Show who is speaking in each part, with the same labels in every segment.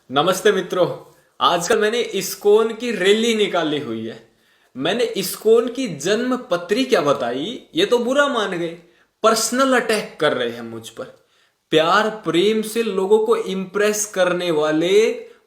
Speaker 1: नमस्ते मित्रों। आजकल मैंने इस्कॉन की रैली निकाली हुई है। मैंने इस्कॉन की जन्म पत्री क्या बताई, ये तो बुरा मान गए। पर्सनल अटैक कर रहे हैं मुझ पर। प्यार प्रेम से लोगों को इंप्रेस करने वाले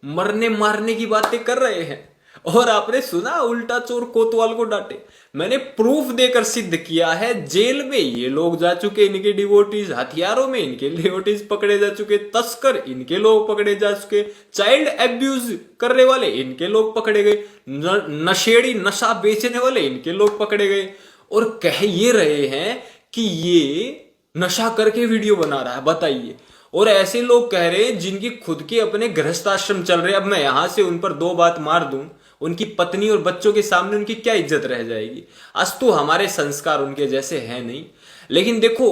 Speaker 1: मरने मारने की बातें कर रहे हैं। और आपने सुना उल्टा चोर कोतवाल को डांटे। मैंने प्रूफ देकर सिद्ध किया है। जेल में ये लोग जा चुके, इनके डिवोटीज, हथियारों में इनके डिवोटीज पकड़े जा चुके, तस्कर इनके लोग पकड़े जा चुके, चाइल्ड एब्यूज करने वाले इनके लोग पकड़े गए, नशेड़ी नशा बेचने वाले इनके लोग पकड़े गए। और कह ये रहे हैं कि ये नशा करके वीडियो बना रहा है, बताइए। और ऐसे लोग कह रहे हैं जिनकी खुद के अपने गृहस्थ आश्रम चल रहे हैं। अब मैं यहां से उन पर दो बात मार दूं, उनकी पत्नी और बच्चों के सामने उनकी क्या इज्जत रह जाएगी। आज तो हमारे संस्कार उनके जैसे हैं नहीं। लेकिन देखो,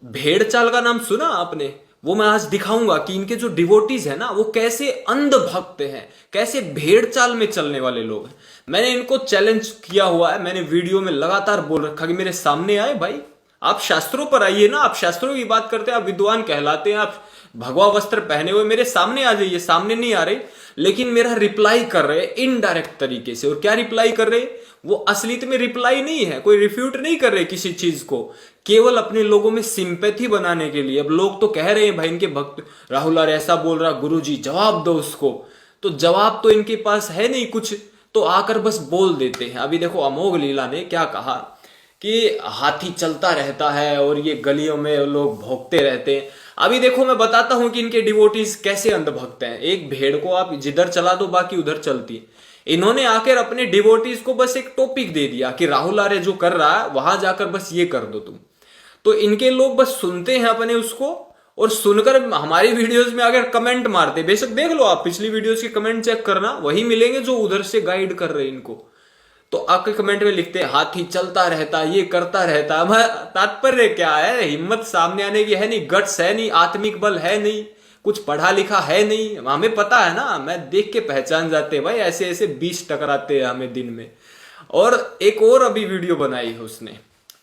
Speaker 1: भेड़ चाल का नाम सुना आपने? वो मैं आज दिखाऊंगा कि इनके जो डिवोटीज है ना, वो कैसे अंध भक्त हैं, कैसे भेड़ चाल में चलने वाले लोग हैं। मैंने इनको चैलेंज किया हुआ है, मैंने वीडियो में लगातार बोल रखा कि मेरे सामने आए भाई, आप शास्त्रों पर आइए ना, आप शास्त्रों की बात करते हैं, आप विद्वान कहलाते हैं, आप भगवा वस्त्र पहने हुए मेरे सामने आ जाइए। सामने नहीं आ रहे, लेकिन मेरा रिप्लाई कर रहे हैं इनडायरेक्ट तरीके से। और क्या रिप्लाई कर रहे हैं? वो असलियत में रिप्लाई नहीं है, कोई रिफ्यूट नहीं कर रहे किसी चीज को, केवल अपने लोगों में सिंपैथी बनाने के लिए। अब लोग तो कह रहे हैं भाई इनके भक्त राहुल यार ऐसा बोल रहा, गुरुजी जवाब दो उसको। तो जवाब तो इनके पास है नहीं कुछ, तो आकर बस बोल देते हैं। अभी देखो अमोघ लीला ने क्या कहा कि हाथी चलता रहता है और ये गलियों में लोग भोंकते रहते हैं। अभी देखो मैं बताता हूं कि इनके डिवोटीज कैसे अंधभक्त हैं। एक भेड़ को आप जिधर चला दो बाकी उधर चलती है। इन्होंने आकर अपने डिवोटीज को बस एक टॉपिक दे दिया कि राहुल आर्य जो कर रहा है वहां जाकर बस ये कर दो तुम। तो इनके लोग बस सुनते हैं अपने उसको, और सुनकर हमारी वीडियोस में अगर कमेंट मारते, बेशक देख लो आप पिछली वीडियोस के कमेंट चेक करना, वही मिलेंगे जो उधर से गाइड कर रहे हैं इनको। तो आपके कमेंट में लिखते हैं हाथी चलता रहता, ये करता रहता। तात्पर्य क्या है? हिम्मत सामने आने की है नहीं, गट्स है नहीं, आत्मिक बल है नहीं, कुछ पढ़ा लिखा है नहीं। हमें पता है ना, मैं देख के पहचान जाते हैं भाई, ऐसे ऐसे 20 टकराते हैं हमें दिन में। और एक और अभी वीडियो बनाई है उसने,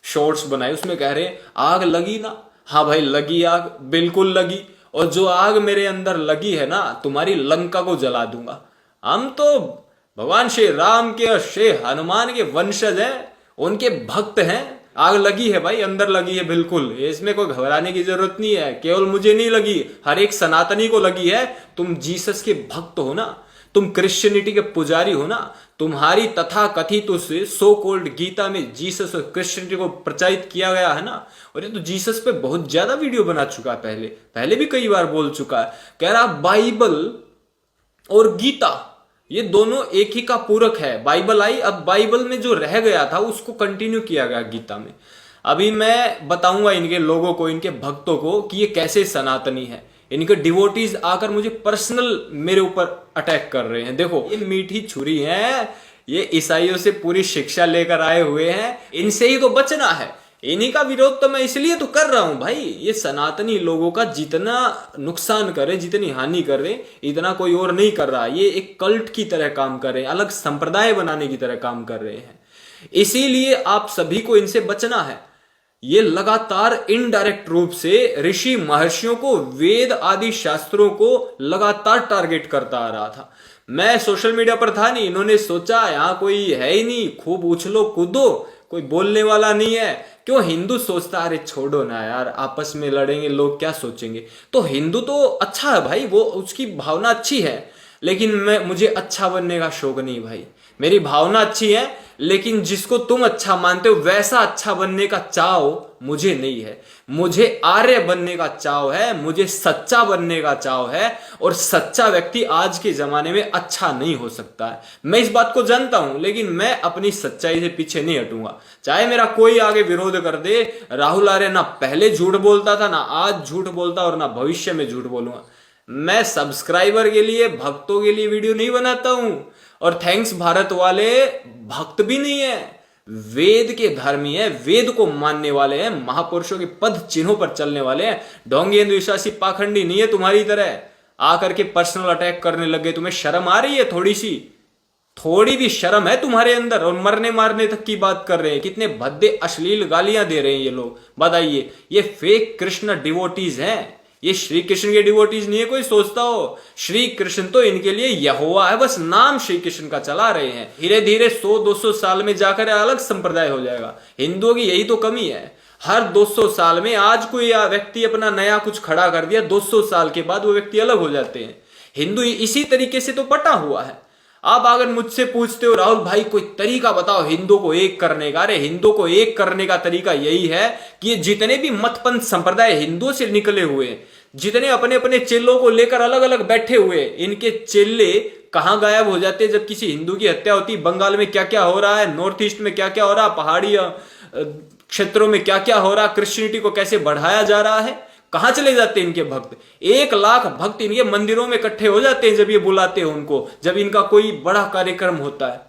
Speaker 1: शॉर्ट्स बनाई, उसमें कह रहे हैं आग लगी ना। हाँ भाई लगी आग, बिल्कुल लगी। और जो आग मेरे अंदर लगी है ना, तुम्हारी लंका को जला दूंगा। हम तो भगवान श्री राम के और श्री हनुमान के वंशज हैं, उनके भक्त हैं। आग लगी है भाई, अंदर लगी है बिल्कुल, इसमें कोई घबराने की जरूरत नहीं है। केवल मुझे नहीं लगी, हर एक सनातनी को लगी है। तुम जीसस के भक्त हो ना, तुम क्रिश्चियनिटी के पुजारी हो ना, तुम्हारी तथा कथित उस सो कोल्ड गीता में जीसस और क्रिश्चियनिटी को प्रचारित किया गया है ना। और ये तो जीसस पे बहुत ज्यादा वीडियो बना चुका है, पहले पहले भी कई बार बोल चुका है। कह रहा बाइबल और गीता ये दोनों एक ही का पूरक है। बाइबल आई, अब बाइबल में जो रह गया था उसको कंटिन्यू किया गया गीता में। अभी मैं बताऊंगा इनके लोगों को, इनके भक्तों को कि ये कैसे सनातनी है। इनके डिवोटीज आकर मुझे पर्सनल मेरे ऊपर अटैक कर रहे हैं। देखो ये मीठी छुरी है, ये ईसाइयों से पूरी शिक्षा लेकर आए हुए हैं, इनसे ही तो बचना है। इन्हीं का विरोध तो मैं इसलिए तो कर रहा हूं भाई। ये सनातनी लोगों का जितना नुकसान करे, जितनी हानि कर रहे, इतना कोई और नहीं कर रहा। ये एक कल्ट की तरह काम कर रहे हैं, अलग संप्रदाय बनाने की तरह काम कर रहे हैं। इसीलिए आप सभी को इनसे बचना है। ये लगातार इनडायरेक्ट रूप से ऋषि महर्षियों को, वेद आदि शास्त्रों को लगातार टारगेट करता आ रहा था। मैं सोशल मीडिया पर था नहीं, इन्होंने सोचा यहां कोई है ही नहीं, खूब उछलो कूदो, कोई बोलने वाला नहीं है। क्यों? हिंदू सोचता अरे छोड़ो ना यार, आपस में लड़ेंगे लोग क्या सोचेंगे। तो हिंदू तो अच्छा है भाई, वो उसकी भावना अच्छी है, लेकिन मुझे अच्छा बनने का शौक नहीं भाई। मेरी भावना अच्छी है, लेकिन जिसको तुम अच्छा मानते हो वैसा अच्छा बनने का चाव मुझे नहीं है। मुझे आर्य बनने का चाव है, मुझे सच्चा बनने का चाव है। और सच्चा व्यक्ति आज के जमाने में अच्छा नहीं हो सकता है, मैं इस बात को जानता हूं। लेकिन मैं अपनी सच्चाई से पीछे नहीं हटूंगा, चाहे मेरा कोई आगे विरोध कर दे। राहुल आर्य ना पहले झूठ बोलता था, ना आज झूठ बोलता, और ना भविष्य में झूठ बोलूंगा। मैं सब्सक्राइबर के लिए, भक्तों के लिए वीडियो नहीं बनाता हूं। और थैंक्स भारत वाले भक्त भी नहीं है, वेद के धर्मी है, वेद को मानने वाले हैं, महापुरुषों के पद चिन्हों पर चलने वाले हैं। ढोंगी अंधविश्वासी पाखंडी नहीं है तुम्हारी तरह आकर के पर्सनल अटैक करने लगे। तुम्हें शर्म आ रही है? थोड़ी सी, थोड़ी भी शर्म है तुम्हारे अंदर? और मरने मारने तक की बात कर रहे हैं। कितने भद्दे अश्लील गालियां दे रहे हैं ये लोग, बताइए। ये फेक कृष्ण डिवोटीज हैं, ये श्री कृष्ण के डिवोटीज नहीं है कोई सोचता हो। श्री कृष्ण तो इनके लिए यहोवा है, बस नाम श्री कृष्ण का चला रहे हैं। धीरे धीरे 100-200 साल में जाकर अलग संप्रदाय हो जाएगा। हिंदुओं की यही तो कमी है, हर 200 साल में आज कोई व्यक्ति अपना नया कुछ खड़ा कर दिया, 200 साल के बाद वो व्यक्ति अलग हो जाते हैं। हिंदू इसी तरीके से तो पटा हुआ है। आप अगर मुझसे पूछते हो राहुल भाई कोई तरीका बताओ हिंदू को एक करने का, अरे हिंदू को एक करने का तरीका यही है कि ये जितने भी मतपंथ संप्रदाय हिंदुओं से निकले हुए, जितने अपने अपने चेलों को लेकर अलग अलग बैठे हुए, इनके चेले कहां गायब हो जाते हैं जब किसी हिंदू की हत्या होती। बंगाल में क्या क्या हो रहा है, नॉर्थ ईस्ट में क्या क्या हो रहा है, पहाड़ी क्षेत्रों में क्या क्या हो रहा, क्रिश्चियनिटी को कैसे बढ़ाया जा रहा है, कहां चले जाते हैं इनके भक्त। 1 लाख भक्त इनके मंदिरों में इकट्ठे हो जाते हैं जब ये बुलाते हैं उनको, जब इनका कोई बड़ा कार्यक्रम होता है,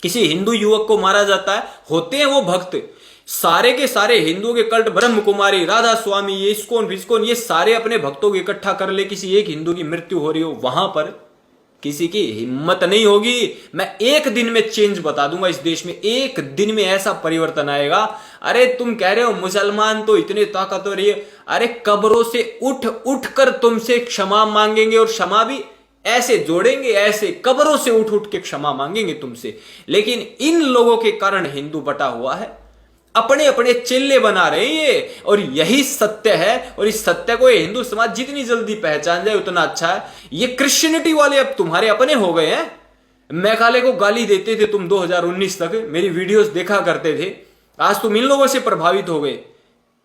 Speaker 1: किसी हिंदू युवक को मारा जाता है, होते हैं वो भक्त। सारे के सारे हिंदुओं के कल्ट, ब्रह्म कुमारी, राधा स्वामी, ये इस्कॉन ये सारे अपने भक्तों को इकट्ठा कर ले, किसी एक हिंदू की मृत्यु हो रही हो, वहां पर किसी की हिम्मत नहीं होगी। मैं एक दिन में चेंज बता दूंगा इस देश में, एक दिन में ऐसा परिवर्तन आएगा। अरे तुम कह रहे हो मुसलमान तो इतने ताकतवर है, अरे कब्रों से उठ उठ कर तुमसे क्षमा मांगेंगे, और क्षमा भी ऐसे जोड़ेंगे, ऐसे कब्रों से उठ उठ के क्षमा मांगेंगे तुमसे। लेकिन इन लोगों के कारण हिंदू बटा हुआ है, अपने अपने चिल्ले बना रहे हैं ये, और यही सत्य है। और इस सत्य को ये हिंदू समाज जितनी जल्दी पहचान जाए उतना अच्छा है। ये क्रिश्चियनिटी वाले अब तुम्हारे अपने हो गए हैं। मेघालय को गाली देते थे तुम 2019 तक, मेरी वीडियोस देखा करते थे, आज तुम इन लोगों से प्रभावित हो गए।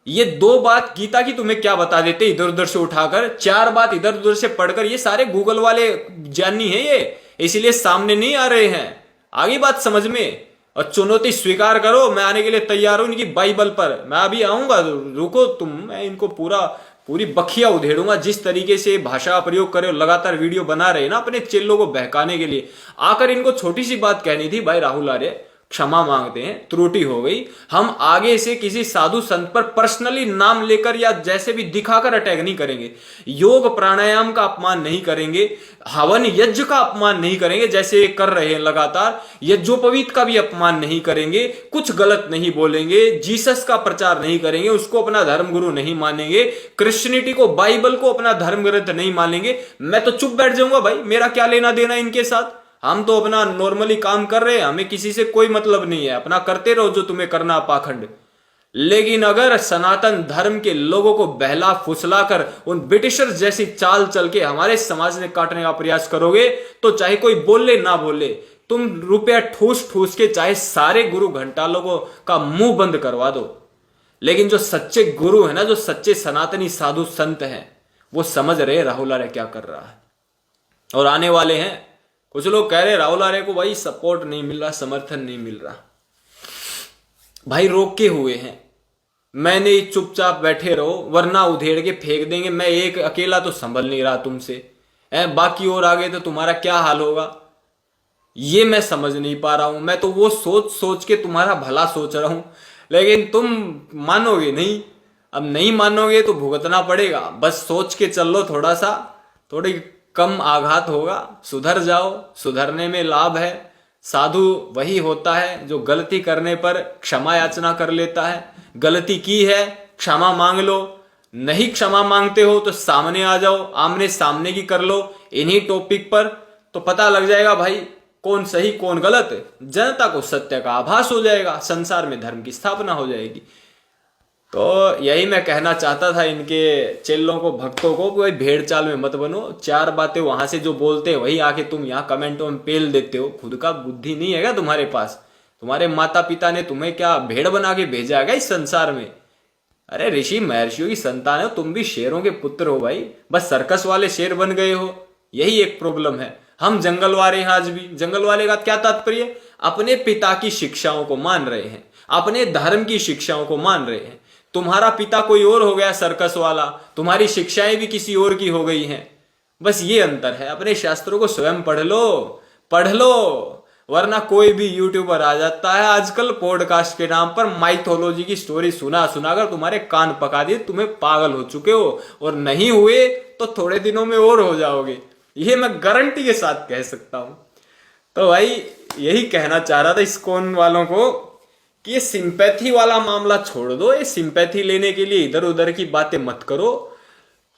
Speaker 1: ये 2 बात गीता की तुम्हें क्या बता देते इधर उधर से उठाकर, 4 बात इधर उधर से पढ़कर, ये सारे गूगल वाले ज्ञानी है ये, इसीलिए सामने नहीं आ रहे हैं। आगे बात समझ में, और चुनौती स्वीकार करो, मैं आने के लिए तैयार हूं इनकी बाइबल पर। मैं अभी आऊंगा, रुको तुम, मैं इनको पूरी बखिया उधेड़ूंगा। जिस तरीके से भाषा का प्रयोग करे, लगातार वीडियो बना रहे ना अपने चेलों को बहकाने के लिए, आकर इनको छोटी सी बात कहनी थी, भाई राहुल आर्य क्षमा मांगते हैं, त्रुटि हो गई। हम आगे से किसी साधु संत पर पर्सनली नाम लेकर या जैसे भी दिखाकर अटैक नहीं करेंगे। योग प्राणायाम का अपमान नहीं करेंगे, हवन यज्ञ का अपमान नहीं करेंगे जैसे कर रहे हैं लगातार, यज्ञोपवीत का भी अपमान नहीं करेंगे, कुछ गलत नहीं बोलेंगे, जीसस का प्रचार नहीं करेंगे, उसको अपना धर्म गुरु नहीं मानेंगे, क्रिश्चियनिटी को, बाइबल को अपना धर्म ग्रंथ नहीं मानेंगे। मैं तो चुप बैठ जाऊंगा, भाई मेरा क्या लेना देना इनके साथ। हम तो अपना नॉर्मली काम कर रहे हैं, हमें किसी से कोई मतलब नहीं है, अपना करते रहो जो तुम्हें करना पाखंड। लेकिन अगर सनातन धर्म के लोगों को बहला फुसलाकर उन ब्रिटिशर्स जैसी चाल चल के हमारे समाज में काटने का प्रयास करोगे, तो चाहे कोई बोले ना बोले, तुम रुपया ठूस ठूस के चाहे सारे गुरु घंटालों का मुंह बंद करवा दो। लेकिन जो सच्चे गुरु है ना, जो सच्चे सनातनी साधु संत हैं, वो समझ रहे राहुल आर्य क्या कर रहा है, और आने वाले हैं। कुछ लोग कह रहे राहुल आर्य को भाई सपोर्ट नहीं मिल रहा, समर्थन नहीं मिल रहा। भाई रोके हुए हैं, मैंने चुपचाप बैठे रहो वरना उधेड़ के फेंक देंगे। मैं एक अकेला तो संभल नहीं रहा तुमसे, बाकी और आगे तो तुम्हारा क्या हाल होगा ये मैं समझ नहीं पा रहा हूं। मैं तो वो सोच सोच के तुम्हारा भला सोच रहा हूं, लेकिन तुम मानोगे नहीं। अब नहीं मानोगे तो भुगतना पड़ेगा, बस सोच के चल लो, थोड़ी कम आघात होगा, सुधर जाओ, सुधरने में लाभ है। साधु वही होता है जो गलती करने पर क्षमा याचना कर लेता है। गलती की है, क्षमा मांग लो, नहीं क्षमा मांगते हो तो सामने आ जाओ, आमने सामने की कर लो इन्हीं टॉपिक पर, तो पता लग जाएगा भाई कौन सही कौन गलत। जनता को सत्य का आभास हो जाएगा, संसार में धर्म की स्थापना हो जाएगी। तो यही मैं कहना चाहता था इनके चेलों को, भक्तों को, कोई भेड़ चाल में मत बनो। 4 बातें वहां से जो बोलते हैं वही आके तुम यहाँ कमेंटों में पेल देते हो। खुद का बुद्धि नहीं है क्या तुम्हारे पास? तुम्हारे माता पिता ने तुम्हें क्या भेड़ बना के भेजा है इस संसार में? अरे ऋषि महर्षियों की संतान हो, तुम भी शेरों के पुत्र हो भाई, बस सर्कस वाले शेर बन गए हो, यही एक प्रॉब्लम है। हम जंगल वाले हैं आज भी। जंगल वाले का क्या तात्पर्य? अपने पिता की शिक्षाओं को मान रहे हैं, अपने धर्म की शिक्षाओं को मान रहे हैं। तुम्हारा पिता कोई और हो गया सर्कस वाला, तुम्हारी शिक्षाएं भी किसी और की हो गई हैं। बस ये अंतर है। अपने शास्त्रों को स्वयं पढ़ लो, वरना कोई भी यूट्यूबर आ जाता है आजकल पॉडकास्ट के नाम पर माइथोलॉजी की स्टोरी सुनाकर तुम्हारे कान पका दिए, तुम्हें पागल हो चुके हो, और नहीं हुए तो थोड़े दिनों में और हो जाओगे, ये मैं गारंटी के साथ कह सकता हूं। तो भाई यही कहना चाह रहा था इस्कॉन वालों को कि ये सिंपैथी वाला मामला छोड़ दो। ये सिंपैथी लेने के लिए इधर उधर की बातें मत करो।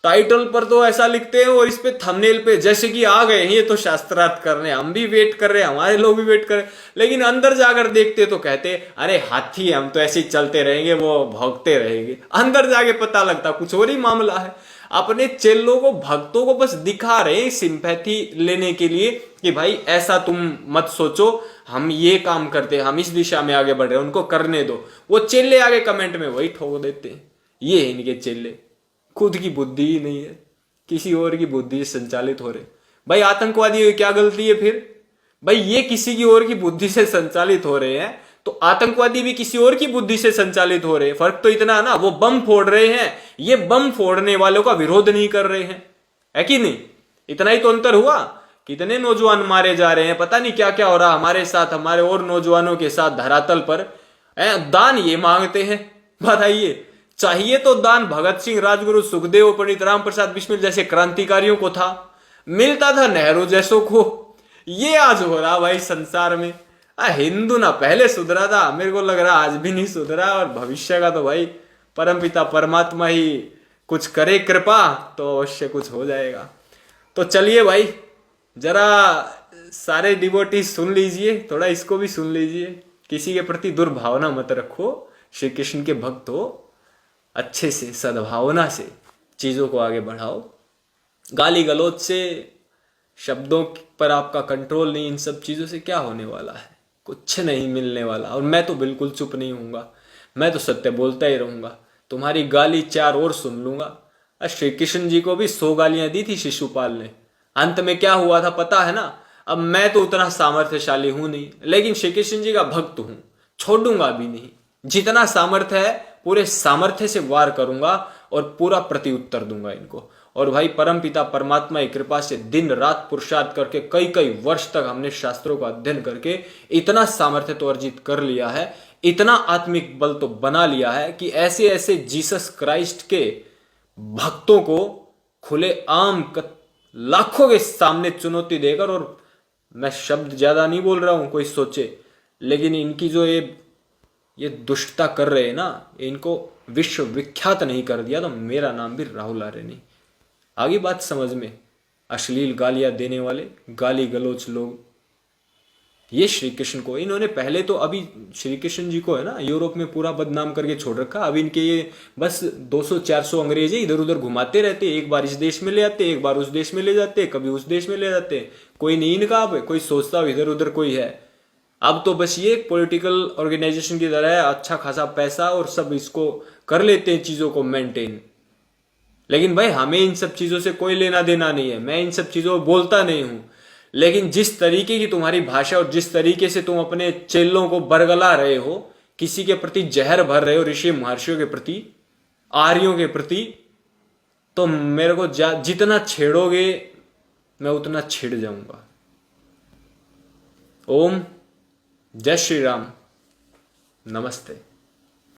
Speaker 1: टाइटल पर तो ऐसा लिखते हैं और इस पे थंबनेल पे जैसे कि आ गए हैं ये तो शास्त्रार्थ करने, हम भी वेट कर रहे हैं, हमारे लोग भी वेट कर रहे हैं, लेकिन अंदर जाकर देखते तो कहते अरे हाथी है, हम तो ऐसे ही चलते रहेंगे, वो भौंकते रहेंगे। अंदर जाके पता लगता कुछ और ही मामला है। अपने चेलों को, भक्तों को बस दिखा रहे हैं सिंपैथी लेने के लिए कि भाई ऐसा तुम मत सोचो, हम ये काम करते हैं, हम इस दिशा में आगे बढ़ रहे हैं, उनको करने दो। वो चेले आगे कमेंट में वही ठोक देते हैं। ये है इनके चेले, खुद की बुद्धि ही नहीं है, किसी और की बुद्धि से संचालित हो रहे। भाई आतंकवादी की क्या गलती है फिर? भाई ये किसी की और की बुद्धि से संचालित हो रहे हैं, तो आतंकवादी भी किसी और की बुद्धि से संचालित हो रहे हैं। फर्क तो इतना ना, वो बम फोड़ रहे हैं, ये बम फोड़ने वालों का विरोध नहीं कर रहे हैं, है कि नहीं? इतना ही तो अंतर हुआ। कितने नौजवान मारे जा रहे हैं, पता नहीं क्या क्या हो रहा हमारे साथ, हमारे और नौजवानों के साथ धरातल पर। दान ये मांगते हैं, बताइए। चाहिए तो दान भगत सिंह, राजगुरु सुखदेव, पंडित राम प्रसाद बिस्मिल जैसे क्रांतिकारियों को था, मिलता था नेहरू जैसों को। ये आज हो रहा भाई संसार में। हिंदू ना पहले सुधरा था, मेरे को लग रहा आज भी नहीं सुधरा, और भविष्य का तो भाई परमपिता परमात्मा ही कुछ करे कृपा, तो अवश्य कुछ हो जाएगा। तो चलिए भाई, जरा सारे डिवोटी सुन लीजिए, थोड़ा इसको भी सुन लीजिए। किसी के प्रति दुर्भावना मत रखो, श्री कृष्ण के भक्त हो, अच्छे से सद्भावना से चीजों को आगे बढ़ाओ। गाली गलौज से, शब्दों पर आपका कंट्रोल नहीं, इन सब चीजों से क्या होने वाला है? कुछ नहीं मिलने वाला। और मैं तो बिल्कुल चुप नहीं हूंगा, मैं तो सत्य बोलता ही रहूंगा। तुम्हारी गाली चार और सुन लूंगा। श्री कृष्ण जी को भी 100 गालियां दी थी शिशुपाल ने, अंत में क्या हुआ था पता है ना? अब मैं तो उतना सामर्थ्यशाली हूं नहीं, लेकिन श्री कृष्ण जी का भक्त हूं, छोड़ूंगा भी नहीं। जितना सामर्थ्य है पूरे सामर्थ्य से वार करूंगा और पूरा प्रत्युत्तर दूंगा इनको। और भाई परमपिता परमात्मा की कृपा से दिन रात पुरुषार्थ करके कई कई वर्ष तक हमने शास्त्रों का अध्ययन करके इतना सामर्थ्य तो अर्जित कर लिया है, इतना आत्मिक बल तो बना लिया है कि ऐसे ऐसे जीसस क्राइस्ट के भक्तों को खुले आम लाखों के सामने चुनौती देकर, और मैं शब्द ज्यादा नहीं बोल रहा हूं कोई सोचे, लेकिन इनकी जो ये दुष्टता कर रहे हैं ना, इनको विश्व विख्यात नहीं कर दिया तो मेरा नाम भी राहुल आर्य नहीं। आगे बात समझ में? अश्लील गालियां देने वाले, गाली गलोच लोग, ये श्री कृष्ण को, इन्होंने पहले तो, अभी श्री कृष्ण जी को है ना यूरोप में पूरा बदनाम करके छोड़ रखा। अब इनके ये बस 200-400 अंग्रेज इधर उधर घुमाते रहते, एक बार इस देश में ले आते, एक बार उस देश में ले जाते, कभी उस देश में ले जाते। कोई नहीं इनका अब कोई सोचता इधर उधर कोई है। अब तो बस ये पॉलिटिकल ऑर्गेनाइजेशन की तरह है, अच्छा खासा पैसा और सब इसको कर लेते हैं चीजों को मेंटेन। लेकिन भाई हमें इन सब चीजों से कोई लेना देना नहीं है, मैं इन सब चीजों को बोलता नहीं हूं। लेकिन जिस तरीके की तुम्हारी भाषा और जिस तरीके से तुम अपने चेलों को बरगला रहे हो, किसी के प्रति जहर भर रहे हो, ऋषि महर्षियों के प्रति, आर्यों के प्रति, तो मेरे को जितना छेड़ोगे मैं उतना छिड़ जाऊंगा। ओम जय श्री राम, नमस्ते।